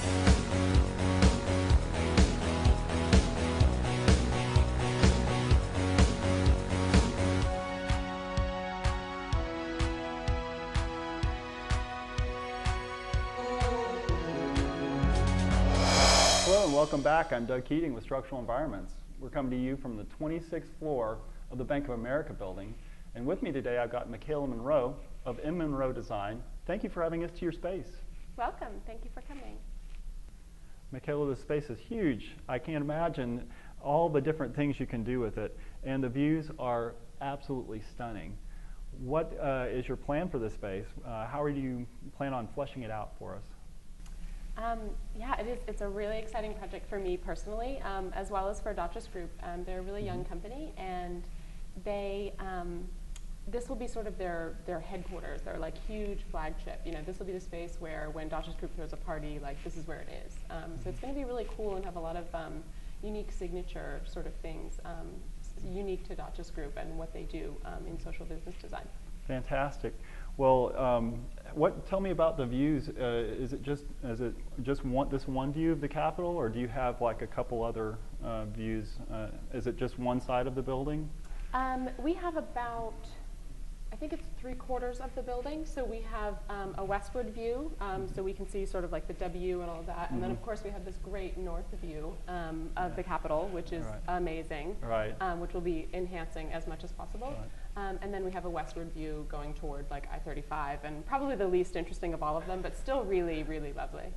Hello and welcome back. I'm Doug Keating with Structural Environments. We're coming to you from the 26th floor of the Bank of America building. And with me today I've got Michala Monroe of M. Monroe Design. Thank you for having us to your space. Welcome. Thank you for coming. Michala, this space is huge. I can't imagine all the different things you can do with it. And the views are absolutely stunning. What is your plan for this space? How do you plan on fleshing it out for us? Yeah, it's a really exciting project for me personally, as well as for Dotchess Group. They're a really young company, and they this will be sort of their headquarters, their like huge flagship. You know, this will be the space where when Dotchess Group throws a party, like this is where it is. So it's going to be really cool and have a lot of unique signature sort of things unique to Dotchess Group and what they do in social business design. Fantastic. Well, tell me about the views. Is it just this one view of the Capitol, or do you have like a couple other views? Is it just one side of the building? We have about, I think it's 3/4 of the building. So we have a westward view, so we can see sort of like the W and all that. And then of course we have this great north view of the Capitol, which is amazing, which will be enhancing as much as possible. And then we have a westward view going toward like I-35, and probably the least interesting of all of them, but still really, really lovely.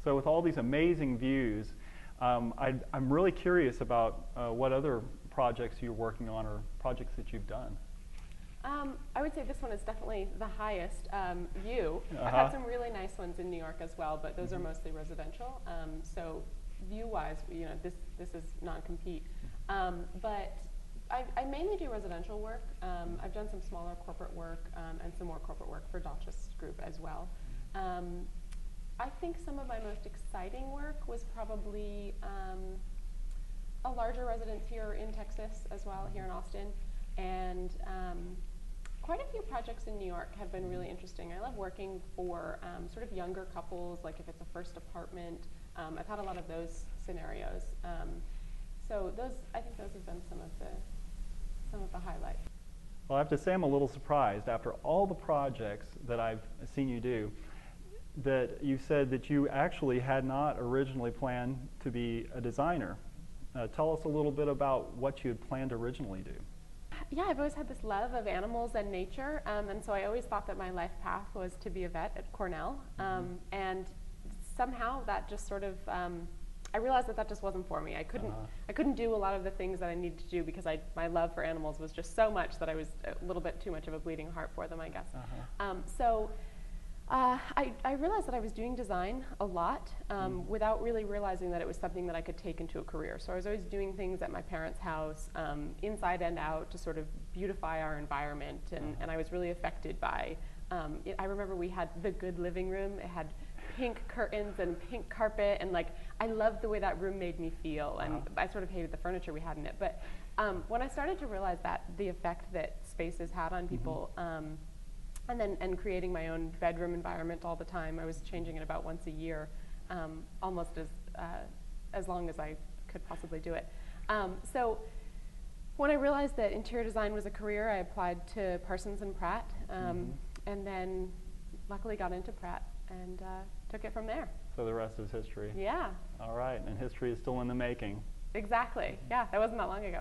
So with all these amazing views, I'm really curious about what other projects you're working on or projects that you've done. I would say this one is definitely the highest view. I've had some really nice ones in New York as well, but those are mostly residential. So view-wise, you know, this is non-compete. But I mainly do residential work. I've done some smaller corporate work and some more corporate work for Dotchess Group as well. I think some of my most exciting work was probably a larger residence here in Texas as well, here in Austin. And quite a few projects in New York have been really interesting. I love working for sort of younger couples, like if it's a first apartment. I've had a lot of those scenarios. So I think those have been some of the highlights. Well, I have to say I'm a little surprised after all the projects that I've seen you do that you said that you actually had not originally planned to be a designer. Tell us a little bit about what you had planned to originally do. Yeah, I've always had this love of animals and nature, and so I always thought that my life path was to be a vet at Cornell, and somehow that just sort of I realized that just wasn't for me. I couldn't do a lot of the things that I needed to do because my love for animals was just so much that I was a little bit too much of a bleeding heart for them, I guess. So I realized that I was doing design a lot without really realizing that it was something that I could take into a career. So I was always doing things at my parents' house, inside and out, to sort of beautify our environment, and I was really affected by, I remember we had the good living room. It had pink curtains and pink carpet, and like I loved the way that room made me feel, and I sort of hated the furniture we had in it. But when I started to realize that the effect that spaces had on people, and creating my own bedroom environment all the time, I was changing it about once a year, almost as long as I could possibly do it. So when I realized that interior design was a career, I applied to Parsons and Pratt, and then luckily got into Pratt and took it from there. So the rest is history. Yeah. All right, and history is still in the making. Exactly. Yeah, that wasn't that long ago.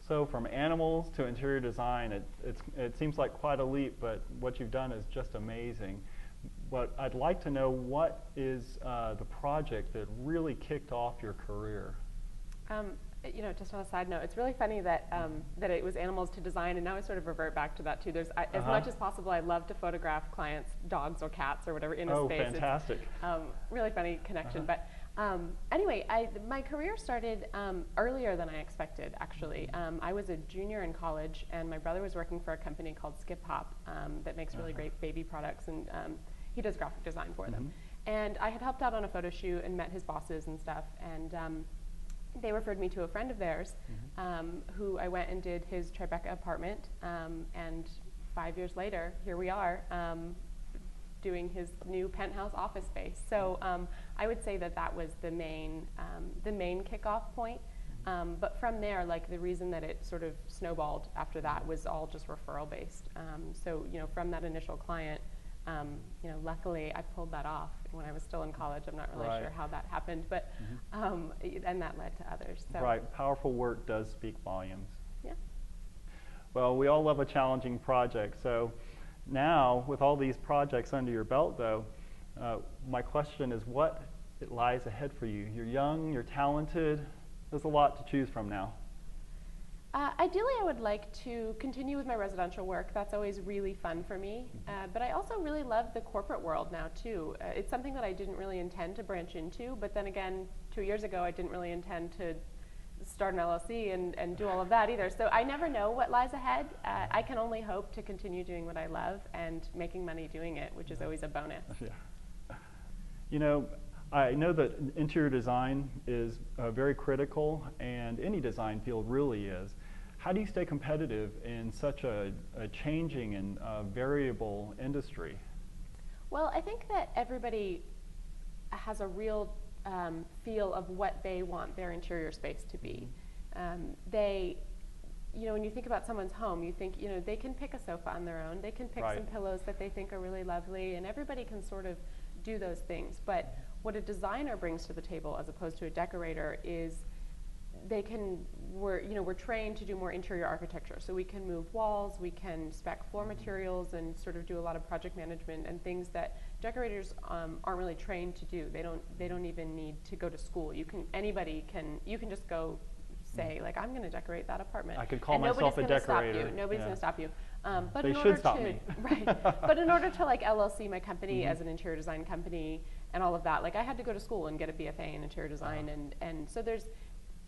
So from animals to interior design, it seems like quite a leap, but what you've done is just amazing. But I'd like to know, what is the project that really kicked off your career? You know, just on a side note, it's really funny that that it was animals to design, and now I sort of revert back to that too. There's as much as possible, I love to photograph clients' dogs or cats or whatever in a space. Oh, fantastic! It's, really funny connection. But anyway, my career started earlier than I expected. Actually, I was a junior in college, and my brother was working for a company called Skip Hop that makes really great baby products, and he does graphic design for them. And I had helped out on a photo shoot and met his bosses and stuff, and they referred me to a friend of theirs who I went and did his Tribeca apartment, and 5 years later, here we are, doing his new penthouse office space. So I would say that that was the main kickoff point. But from there, like the reason that it sort of snowballed after that was all just referral based. So from that initial client, luckily I pulled that off when I was still in college. I'm not really sure how that happened, but and that led to others. So. Right, powerful work does speak volumes. Yeah. Well, we all love a challenging project. So now, with all these projects under your belt, though, my question is, what lies ahead for you? You're young, you're talented. There's a lot to choose from now. Ideally, I would like to continue with my residential work. That's always really fun for me. But I also really love the corporate world now, too. It's something that I didn't really intend to branch into. But then again, 2 years ago, I didn't really intend to start an LLC and do all of that either. So I never know what lies ahead. I can only hope to continue doing what I love and making money doing it, which is always a bonus. Yeah. I know that interior design is very critical, and any design field really is. How do you stay competitive in such a changing and variable industry? Well, I think that everybody has a real feel of what they want their interior space to be. When you think about someone's home, you think, they can pick a sofa on their own, they can pick some pillows that they think are really lovely, and everybody can sort of do those things. But what a designer brings to the table as opposed to a decorator is we're trained to do more interior architecture. So we can move walls, we can spec floor materials and sort of do a lot of project management and things that decorators aren't really trained to do. They don't even need to go to school. You can just go say, like, I'm going to decorate that apartment. I could call myself a decorator. Nobody's going to stop you. But they should stop me. Right. But in order to LLC my company as an interior design company and all of that, I had to go to school and get a BFA in interior design. And so there's,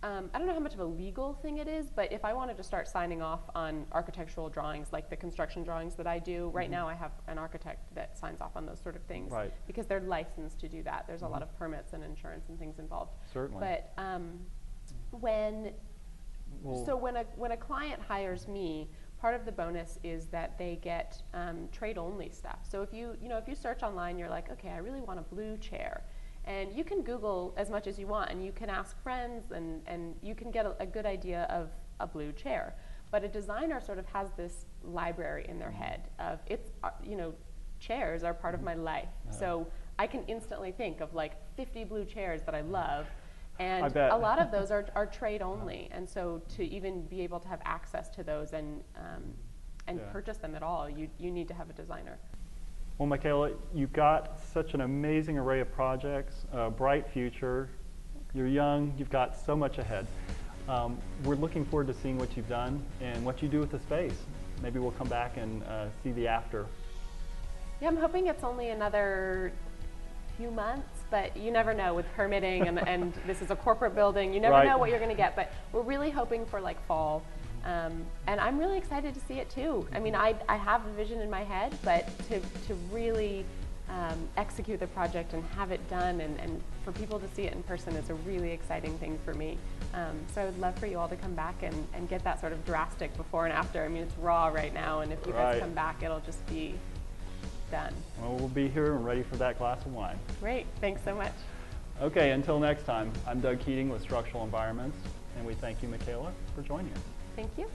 I don't know how much of a legal thing it is, but if I wanted to start signing off on architectural drawings, like the construction drawings that I do, right now I have an architect that signs off on those sort of things because they're licensed to do that. There's a lot of permits and insurance and things involved. Certainly. But when a client hires me, part of the bonus is that they get trade-only stuff. So if you search online, you're like, okay, I really want a blue chair. And you can Google as much as you want, and you can ask friends, and you can get a good idea of a blue chair. But a designer sort of has this library in their head of, chairs are part of my life. So I can instantly think of 50 blue chairs that I love. And a lot of those are trade only, and so to even be able to have access to those and purchase them at all, you need to have a designer. Well, Michala, you've got such an amazing array of projects, a bright future. You're young, you've got so much ahead. We're looking forward to seeing what you've done and what you do with the space. Maybe we'll come back and see the after. Yeah, I'm hoping it's only another few months, but you never know with permitting and this is a corporate building. You never know what you're going to get, but we're really hoping for fall. And I'm really excited to see it too. I mean, I have a vision in my head, but to really execute the project and have it done and for people to see it in person is a really exciting thing for me. So I would love for you all to come back and get that sort of drastic before and after. I mean, it's raw right now, and if you guys come back, it'll just be done. Well, we'll be here and ready for that glass of wine. Great, thanks so much. Okay, until next time, I'm Doug Keating with Structural Environments, and we thank you, Michala, for joining us. Thank you.